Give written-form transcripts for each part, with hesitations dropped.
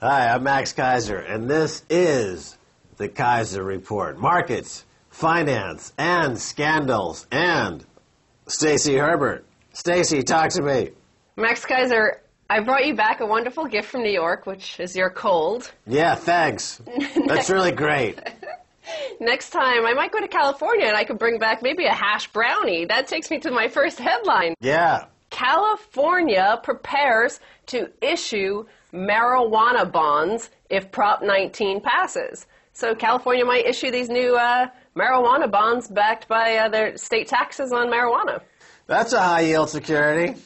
Hi, I'm Max Kieser, and this is the Kieser Report. Markets, finance, and scandals, and Stacy Herbert. Stacy, talk to me. Max Kieser, I brought you back a wonderful gift from New York, which is your cold. Yeah, thanks. That's really great. Next time, I might go to California and I could bring back maybe a hash brownie. That takes me to my first headline. Yeah. California prepares to issue marijuana bonds if Prop 19 passes. So California might issue these new marijuana bonds backed by their state taxes on marijuana. That's a high-yield security.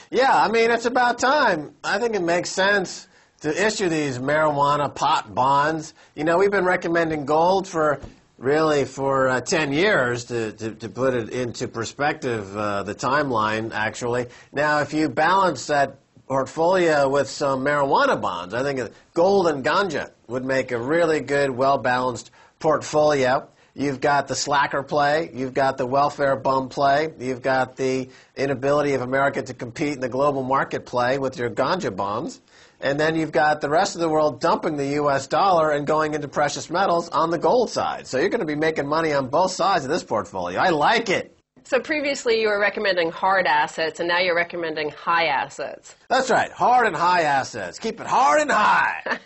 Yeah, I mean, it's about time. I think it makes sense to issue these marijuana pot bonds. You know, we've been recommending gold for 10 years to put it into perspective, the timeline, actually. Now, if you balance that portfolio with some marijuana bonds, I think gold and ganja would make a really good, well-balanced portfolio. You've got the slacker play, you've got the welfare bum play, you've got the inability of America to compete in the global market play with your ganja bonds, and then you've got the rest of the world dumping the U.S. dollar and going into precious metals on the gold side. So you're going to be making money on both sides of this portfolio. I like it. So previously you were recommending hard assets, and now you're recommending high assets. That's right, hard and high assets. Keep it hard and high.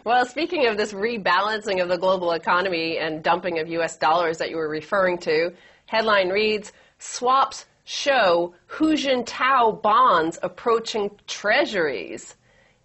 Well, speaking of this rebalancing of the global economy and dumping of U.S. dollars that you were referring to, headline reads, swaps show Hu Jintao bonds approaching treasuries.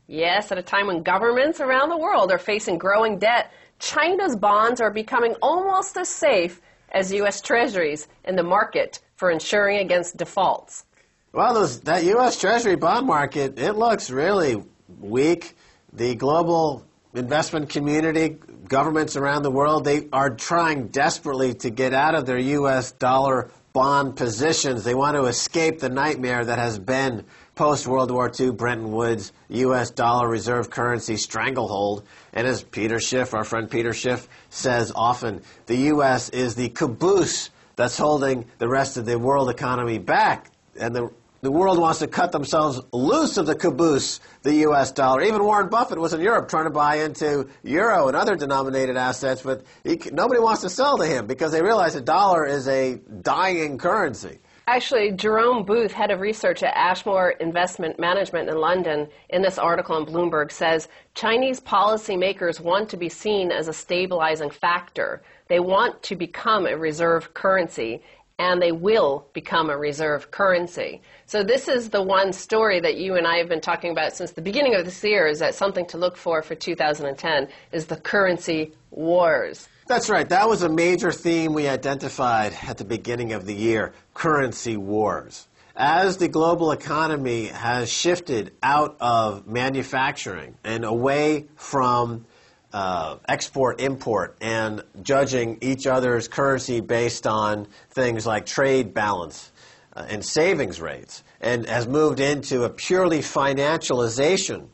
Yes, at a time when governments around the world are facing growing debt, China's bonds are becoming almost as safe as U.S. treasuries in the market for insuring against defaults. Well, that U.S. Treasury bond market, it looks really weak. The global investment community, governments around the world, they are trying desperately to get out of their U.S. dollar bond positions. They want to escape the nightmare that has been post-World War II Bretton Woods U.S. dollar reserve currency stranglehold. And as Peter Schiff, our friend Peter Schiff, says often, the U.S. is the caboose that's holding the rest of the world economy back. And the world wants to cut themselves loose of the caboose, the U.S. dollar. Even Warren Buffett was in Europe trying to buy into euro and other denominated assets, but nobody wants to sell to him because they realize the dollar is a dying currency. Actually, Jerome Booth, head of research at Ashmore Investment Management in London, in this article on Bloomberg says, Chinese policymakers want to be seen as a stabilizing factor. They want to become a reserve currency, and they will become a reserve currency. So this is the one story that you and I have been talking about since the beginning of this year, is that something to look for 2010 is the currency wars. That's right. That was a major theme we identified at the beginning of the year, currency wars. As the global economy has shifted out of manufacturing and away from export-import and judging each other's currency based on things like trade balance and savings rates, and has moved into a purely financialization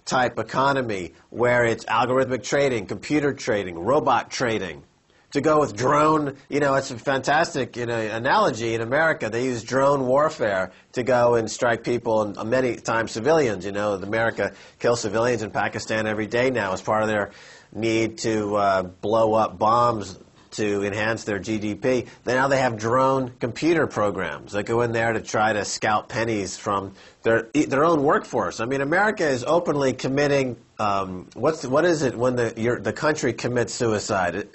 type economy where it's algorithmic trading, computer trading, robot trading. To go with drone, it's a fantastic analogy. In America, they use drone warfare to go and strike people, and many times civilians. America kills civilians in Pakistan every day now as part of their need to blow up bombs to enhance their GDP. Now they have drone computer programs that go in there to try to scout pennies from their own workforce. I mean, America is openly committing. What is it when the country commits suicide?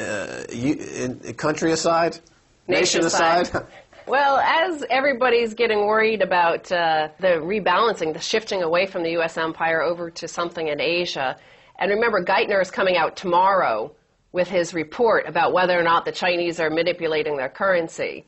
Country-aside? Nation-aside? Well, as everybody's getting worried about the rebalancing, the shifting away from the U.S. empire over to something in Asia, and remember, Geithner is coming out tomorrow with his report about whether or not the Chinese are manipulating their currency.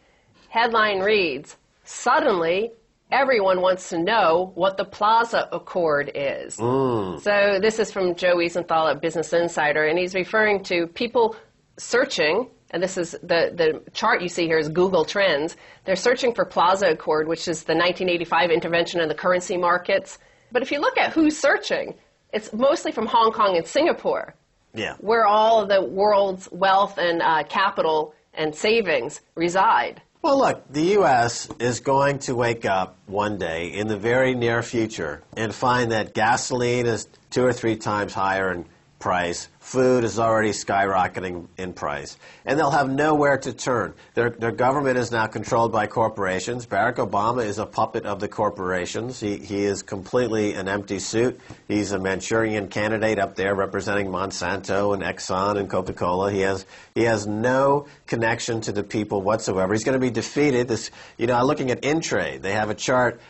Headline reads, suddenly, everyone wants to know what the Plaza Accord is. So this is from Joe Wiesenthal at Business Insider, and he's referring to people searching, and this is the chart you see here is Google Trends. They're searching for Plaza Accord, which is the 1985 intervention in the currency markets. But if you look at who's searching, it's mostly from Hong Kong and Singapore. Yeah. Where all of the world's wealth and capital and savings reside. Well, look, the U.S. is going to wake up one day in the very near future and find that gasoline is 2 or 3 times higher in price, food is already skyrocketing in price, and they'll have nowhere to turn. Their government is now controlled by corporations. Barack Obama is a puppet of the corporations. He is completely an empty suit. He's a Manchurian candidate up there representing Monsanto and Exxon and Coca-Cola. He has no connection to the people whatsoever. He's going to be defeated. Looking at Intrade, they have a chart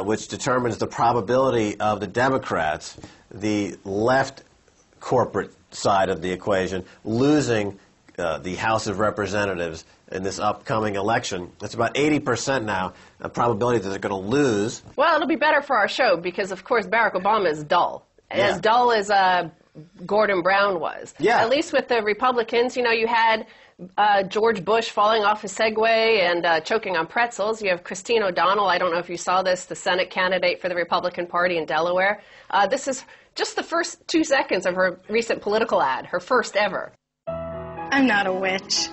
which determines the probability of the Democrats, the left corporate side of the equation, losing the House of Representatives in this upcoming election. It's about 80% now, a probability that they're going to lose. Well, it'll be better for our show because, of course, Barack Obama is dull. Yeah. As dull as Gordon Brown was. Yeah. At least with the Republicans, you had George Bush falling off his Segway and choking on pretzels. You have Christine O'Donnell. I don't know if you saw this, the Senate candidate for the Republican Party in Delaware. This is just the first 2 seconds of her recent political ad, her first ever. I'm not a witch.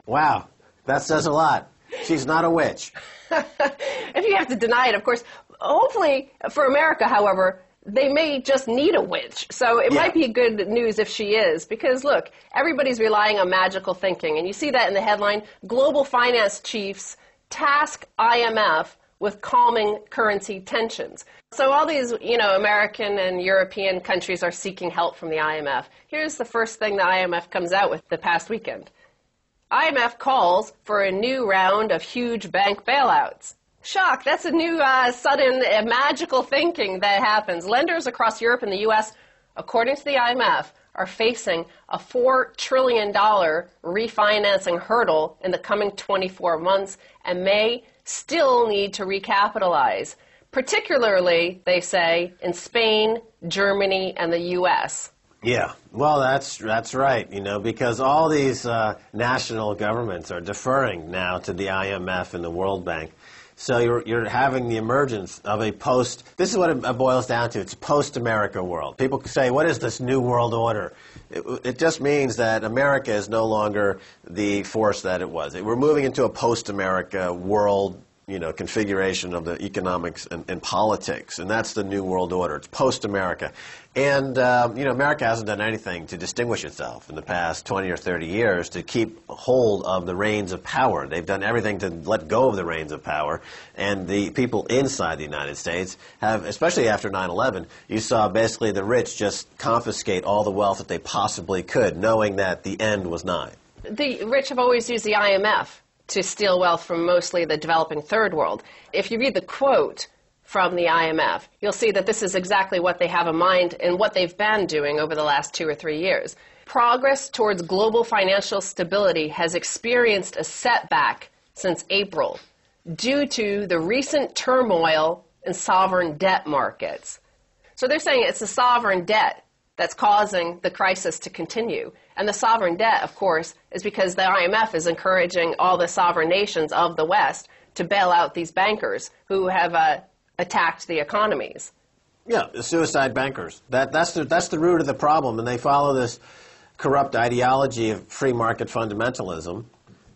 Wow, that says a lot. She's not a witch. If you have to deny it, of course. Hopefully, for America, however, they may just need a witch. So it might be good news if she is. Because, look, everybody's relying on magical thinking. And you see that in the headline, Global Finance Chiefs task IMF with calming currency tensions. So all these, American and European countries are seeking help from the IMF. Here's the first thing the IMF comes out with the past weekend. IMF calls for a new round of huge bank bailouts. Shock, that's a new sudden magical thinking that happens. Lenders across Europe and the U.S., according to the IMF, are facing a $4 trillion refinancing hurdle in the coming 24 months and may still need to recapitalize, particularly, they say, in Spain, Germany, and the U.S. Yeah, well, that's right, because all these national governments are deferring now to the IMF and the World Bank. So you're having the emergence of this is what it boils down to. It's a post-America world. People say, what is this new world order? It just means that America is no longer the force that it was. We're moving into a post-America world, configuration of the economics and politics, and that's the new world order. It's post-America. And, America hasn't done anything to distinguish itself in the past 20 or 30 years to keep hold of the reins of power. They've done everything to let go of the reins of power, and the people inside the United States have, especially after 9/11, you saw basically the rich just confiscate all the wealth that they possibly could, knowing that the end was nigh. The rich have always used the IMF to steal wealth from mostly the developing third world. If you read the quote from the IMF, you'll see that this is exactly what they have in mind and what they've been doing over the last 2 or 3 years. Progress towards global financial stability has experienced a setback since April due to the recent turmoil in sovereign debt markets. So they're saying it's the sovereign debt that's causing the crisis to continue. And the sovereign debt, of course, is because the IMF is encouraging all the sovereign nations of the West to bail out these bankers who have attacked the economies. Yeah, the suicide bankers. That's the root of the problem, and they follow this corrupt ideology of free market fundamentalism.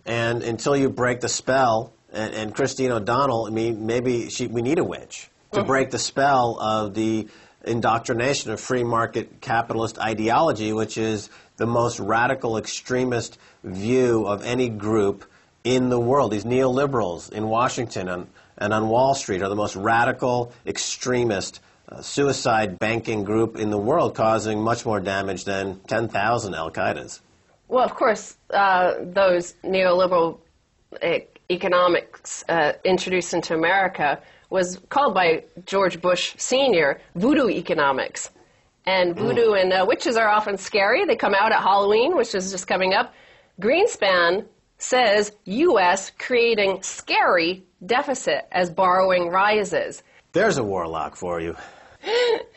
And until you break the spell, and Christine O'Donnell, we need a witch to break the spell of the indoctrination of free market capitalist ideology, which is the most radical extremist view of any group in the world. These neoliberals in Washington and on Wall Street are the most radical, extremist, suicide banking group in the world, causing much more damage than 10,000 Al-Qaedas. Well, of course, those neoliberal economics introduced into America was called by George Bush Sr. voodoo economics. And voodoo and witches are often scary. They come out at Halloween, which is just coming up. Greenspan says U.S. creating scary deficit as borrowing rises. There's a warlock for you.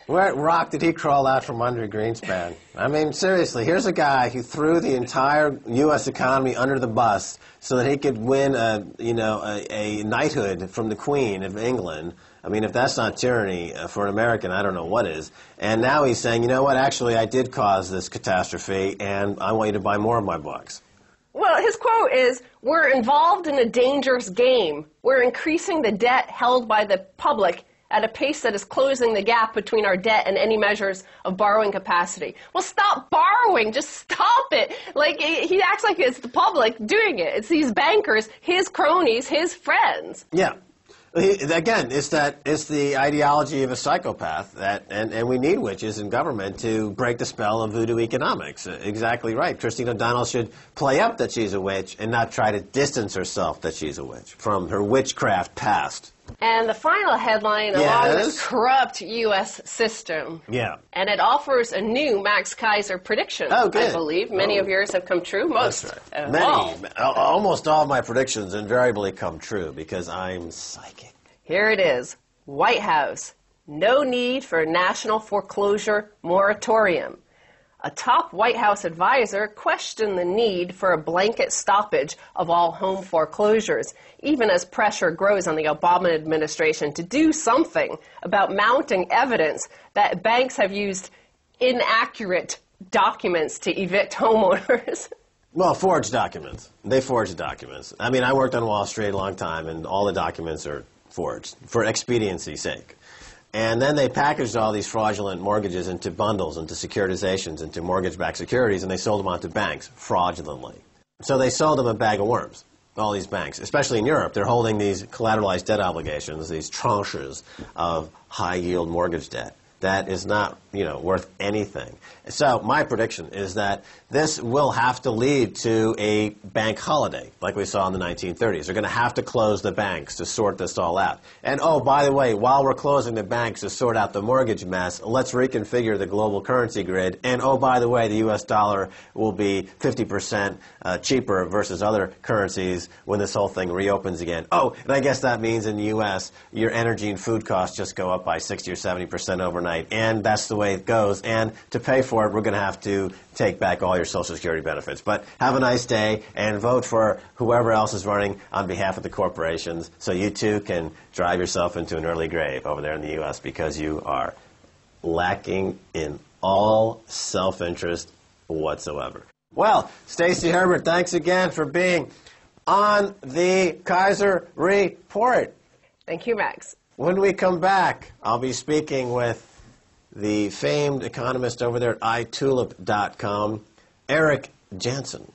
What rock did he crawl out from under, Greenspan? I mean, seriously, here's a guy who threw the entire U.S. economy under the bus so that he could win a knighthood from the Queen of England. I mean, if that's not tyranny for an American, I don't know what is. And now he's saying, you know what, actually, I did cause this catastrophe, and I want you to buy more of my books. Well, his quote is, "We're involved in a dangerous game. We're increasing the debt held by the public at a pace that is closing the gap between our debt and any measures of borrowing capacity." Well, stop borrowing. Just stop it. Like, he acts like it's the public doing it. It's these bankers, his cronies, his friends. Yeah. Again, it's the ideology of a psychopath, and we need witches in government to break the spell of voodoo economics. Exactly right. Christine O'Donnell should play up that she's a witch and not try to distance herself that she's a witch from her witchcraft past. And the final headline along this corrupt U.S. system. Yeah. And it offers a new Max Kieser prediction. Oh, good. I believe many of yours have come true. Most. That's right. Almost all of my predictions invariably come true because I'm psychic. Here it is. White House. No need for national foreclosure moratorium. A top White House advisor questioned the need for a blanket stoppage of all home foreclosures, even as pressure grows on the Obama administration to do something about mounting evidence that banks have used inaccurate documents to evict homeowners. Well, forged documents. They forged documents. I mean, I worked on Wall Street a long time, and all the documents are forged for expediency's sake. And then they packaged all these fraudulent mortgages into bundles, into securitizations, into mortgage-backed securities, and they sold them on to banks fraudulently. So they sold them a bag of worms, all these banks. Especially in Europe, they're holding these collateralized debt obligations, these tranches of high-yield mortgage debt. That is not, worth anything. So my prediction is that this will have to lead to a bank holiday, like we saw in the 1930s. They're going to have to close the banks to sort this all out. And, oh, by the way, while we're closing the banks to sort out the mortgage mess, let's reconfigure the global currency grid. And, oh, by the way, the U.S. dollar will be 50% cheaper versus other currencies when this whole thing reopens again. Oh, and I guess that means in the U.S. your energy and food costs just go up by 60 or 70% overnight. And that's the way it goes. And to pay for it, we're going to have to take back all your Social Security benefits. But have a nice day and vote for whoever else is running on behalf of the corporations so you too can drive yourself into an early grave over there in the U.S. because you are lacking in all self-interest whatsoever. Well, Stacey Herbert, thanks again for being on the Kieser Report. Thank you, Max. When we come back, I'll be speaking with the famed economist over there at itulip.com, Eric Jansen.